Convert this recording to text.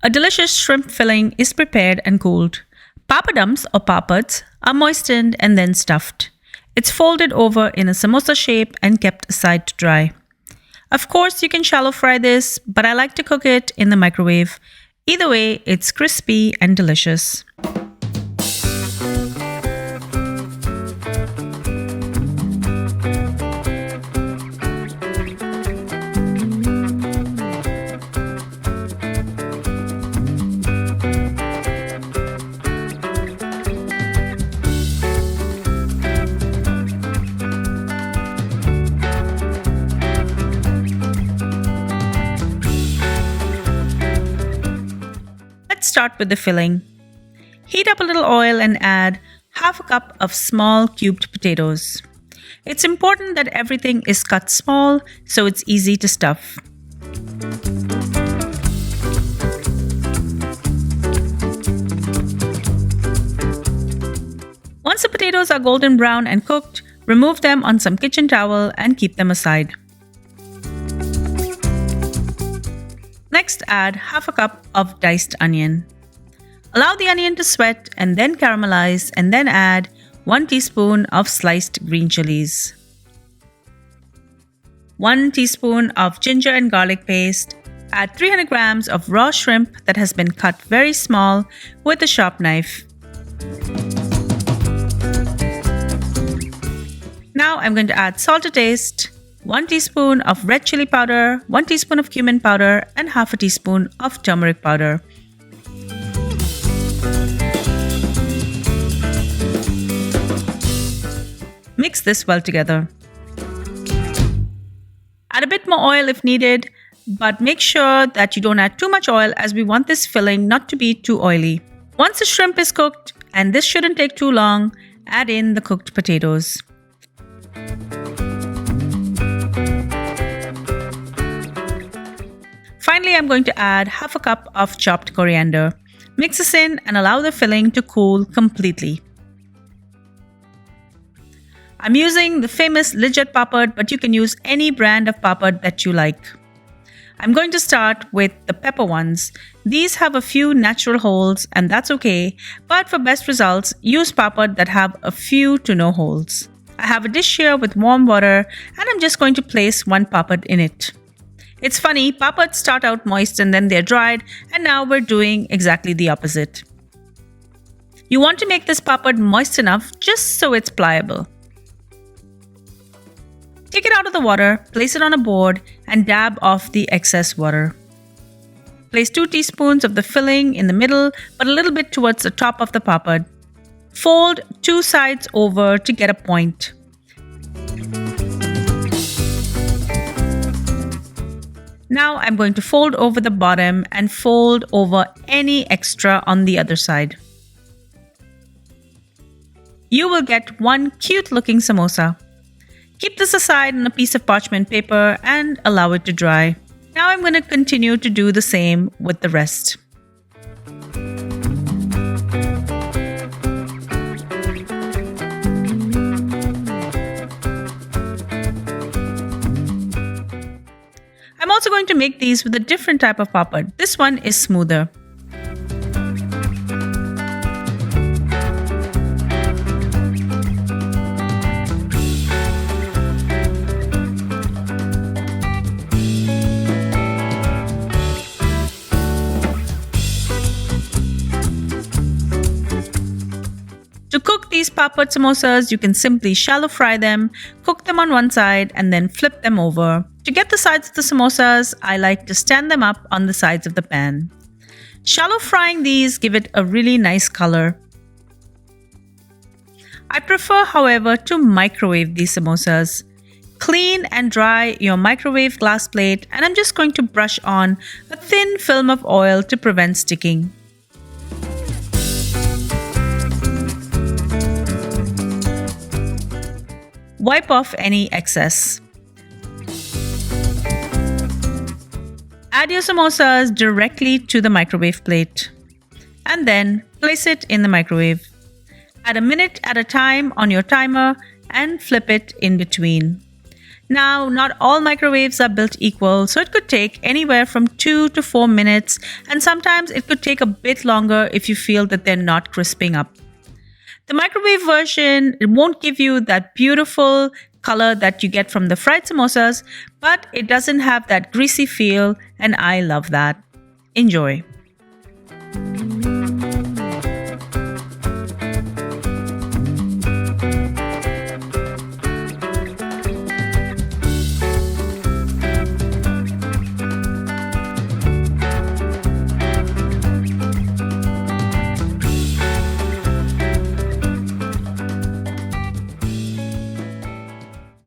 A delicious shrimp filling is prepared and cooled. Pappadums or papads are moistened and then stuffed. It's folded over in a samosa shape and kept aside to dry. Of course, you can shallow fry this, but I like to cook it in the microwave. Either way, it's crispy and delicious. Let's start with the filling. Heat up a little oil and add half a cup of small cubed potatoes. It's important that everything is cut small so it's easy to stuff. Once the potatoes are golden brown and cooked, remove them on some kitchen towel and keep them aside. Next, add half a cup of diced onion. Allow the onion to sweat and then caramelize, and then add 1 teaspoon of sliced green chilies, 1 teaspoon of ginger and garlic paste. Add 300 grams of raw shrimp that has been cut very small with a sharp knife. Now I'm going to add salt to taste, 1 teaspoon of red chili powder, 1 teaspoon of cumin powder, and half a teaspoon of turmeric powder. Mix this well together. Add a bit more oil if needed, but make sure that you don't add too much oil as we want this filling not to be too oily. Once the shrimp is cooked, and this shouldn't take too long, add in the cooked potatoes. Finally, I'm going to add half a cup of chopped coriander. Mix this in and allow the filling to cool completely. I'm using the famous Lidget Papad, but you can use any brand of papad that you like. I'm going to start with the pepper ones. These have a few natural holes and that's okay, but for best results, use papad that have a few to no holes. I have a dish here with warm water and I'm just going to place 1 papad in it. It's funny, papads start out moist and then they're dried, and now we're doing exactly the opposite. You want to make this papad moist enough just so it's pliable. Take it out of the water, place it on a board, and dab off the excess water. Place 2 teaspoons of the filling in the middle, but a little bit towards the top of the papad. Fold 2 sides over to get a point. Now I'm going to fold over the bottom and fold over any extra on the other side. You will get one cute looking samosa. Keep this aside on a piece of parchment paper and allow it to dry. Now I'm going to continue to do the same with the rest. I'm also going to make these with a different type of papad. This one is smoother. To cook these papad samosas, you can simply shallow fry them, cook them on one side, and then flip them over. To get the sides of the samosas, I like to stand them up on the sides of the pan. Shallow frying these give it a really nice color. I prefer, however, to microwave these samosas. Clean and dry your microwave glass plate, and I'm just going to brush on a thin film of oil to prevent sticking. Wipe off any excess. Add your samosas directly to the microwave plate and then place it in the microwave. Add a minute at a time on your timer and flip it in between. Now, not all microwaves are built equal, so it could take anywhere from 2 to 4 minutes, and sometimes it could take a bit longer if you feel that they're not crisping up. The microwave version, it won't give you that beautiful color that you get from the fried samosas, but it doesn't have that greasy feel, and I love that. Enjoy.